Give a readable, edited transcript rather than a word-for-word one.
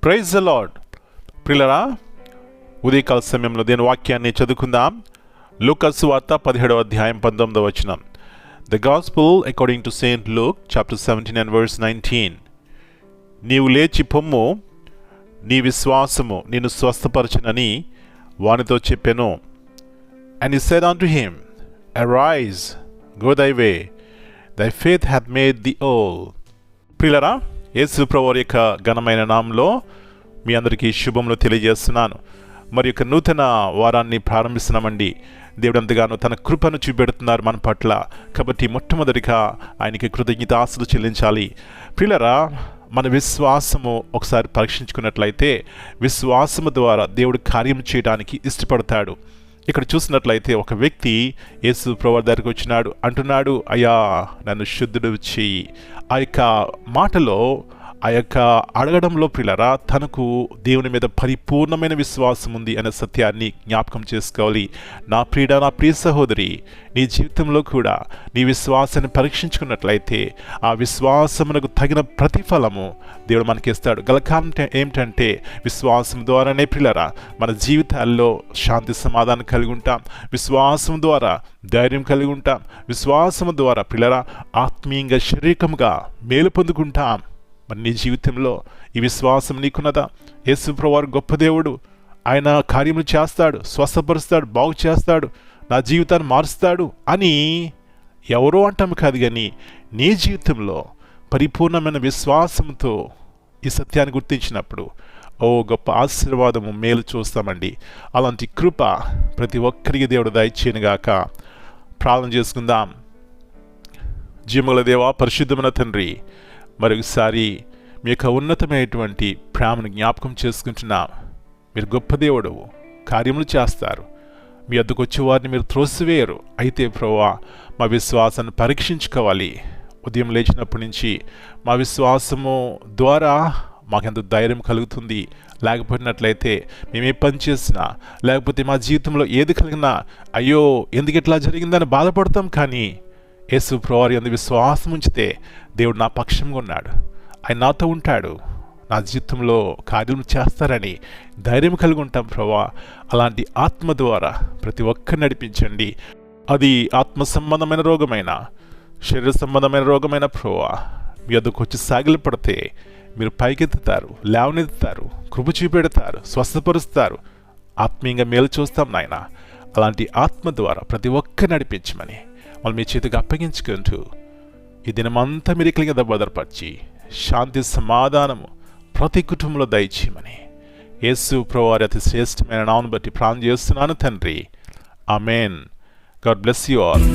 Praise the lord. ప్రియులారా, ఉదయకాల సమయంలో దేని వాక్యాన్ని చదువుకుందాం. లూకా సువార్త 17వ అధ్యాయం 19వ వచనం. The gospel according to Saint Luke chapter 17 and verse 19. నీవు లేచి పొమ్ము, నీ విశ్వాసము నిన్ను స్వస్థపరచునని వానితో చెప్పెను. And he said unto him, Arise, go thy way, thy faith hath made thee whole. ప్రియులారా, యేసు ప్రభువు యొక్క ఘనమైన నామంలో మీ అందరికీ శుభములు తెలియజేస్తున్నాను. మరి యొక్క నూతన వారాన్ని ప్రారంభిస్తున్నామండి. దేవుడు ఎంతగానో తన కృపను చూపెడుతున్నారు మన పట్ల. కాబట్టి మొట్టమొదటిగా ఆయనకి కృతజ్ఞతాస్తులు చెల్లించాలి. ప్రియులారా, మన విశ్వాసము ఒకసారి పరీక్షించుకున్నట్లయితే విశ్వాసము ద్వారా దేవుడు కార్యం చేయడానికి ఇష్టపడతాడు. ఇక్కడ చూసినట్లయితే ఒక వ్యక్తి యేసు ప్రభువు దగ్గరికి వచ్చినాడు, అంటున్నాడు, అయ్యా నన్ను శుద్ధుడు చెయ్యి. ఆ యొక్క మాటలో, ఆ యొక్క అడగడంలో ప్రియులారా, తనకు దేవుని మీద పరిపూర్ణమైన విశ్వాసం ఉంది అనే సత్యాన్ని జ్ఞాపకం చేసుకోవాలి. నా ప్రియ సహోదరి, నీ జీవితంలో కూడా నీ విశ్వాసాన్ని పరీక్షించుకున్నట్లయితే ఆ విశ్వాసమునకు తగిన ప్రతిఫలము దేవుడు మనకి ఇస్తాడు. గలకాలం ఏమిటంటే విశ్వాసం ద్వారానే ప్రియులారా మన జీవితాల్లో శాంతి సమాధానం కలిగి ఉంటాం. విశ్వాసం ద్వారా ధైర్యం కలిగి ఉంటాం. విశ్వాసం ద్వారా ప్రియులారా ఆత్మీయంగా శారీరకంగా మేలు పొందుకుంటాం. మరి నీ జీవితంలో ఈ విశ్వాసం నీకున్నదా? యేసు ప్రభువు గొప్ప దేవుడు. ఆయన కార్యములు చేస్తాడు, స్వస్థపరుస్తాడు, బాగు చేస్తాడు, నా జీవితాన్ని మారుస్తాడు అని ఎవరో అంటాము కాదు, కానీ నీ జీవితంలో పరిపూర్ణమైన విశ్వాసంతో ఈ సత్యాన్ని గుర్తించినప్పుడు గొప్ప ఆశీర్వాదము మేలు చూస్తామండి. అలాంటి కృప ప్రతి ఒక్కరికి దేవుడు దయచేయనుగాక. ప్రార్థన చేసుకుందాం. జీవముల దేవా, పరిశుద్ధమైన తండ్రి, మరొకసారి మీ యొక్క ఉన్నతమైనటువంటి ప్రేమను జ్ఞాపకం చేసుకుంటున్నాం. మీరు గొప్ప దేవుడు, కార్యములు చేస్తారు. మీ వద్దకు వచ్చే వారిని మీరు త్రోసివేయరు. అయితే ప్రభువా, మా విశ్వాసాన్ని పరీక్షించుకోవాలి. ఉదయం లేచినప్పటి నుంచి మా విశ్వాసము ద్వారా మాకెంత ధైర్యం కలుగుతుంది. లేకపోయినట్లయితే మేమే పని చేసినా, లేకపోతే మా జీవితంలో ఏది కలిగినా అయ్యో ఎందుకు ఇట్లా జరిగిందని బాధపడతాం. కానీ యేసు ప్రభువు యందు విశ్వాసం ఉంచితే దేవుడు నా పక్షంగా ఉన్నాడు, ఆయన నాతో ఉంటాడు, నా జీవితంలో కార్యం చేస్తారని ధైర్యం కలిగి ఉంటాం. ప్రభువా, అలాంటి ఆత్మ ద్వారా ప్రతి ఒక్కరిని నడిపించండి. అది ఆత్మ సంబంధమైన రోగమైన, శరీర సంబంధమైన రోగమైన ప్రభువా, మీ వద్దకు వచ్చి సాగిలు పడితే మీరు పైకెత్తుతారు, లేవనెత్తుతారు, కృప చూపెడతారు, స్వస్థపరుస్తారు, ఆత్మీయంగా మేలు చూస్తాం నాయన. అలాంటి ఆత్మ ద్వారా ప్రతి ఒక్కరిని నడిపించమని వాళ్ళు మీ చేతికి అప్పగించుకుంటూ ఈ దినమంతా మీరు కలిగిన భద్రపరిచి శాంతి సమాధానము ప్రతి కుటుంబంలో దయచేయమని యేసు ప్రభువు అతి శ్రేష్టమైన నామమును బట్టి ప్రార్థన చేస్తున్నాను తండ్రి. Amen. God bless you all.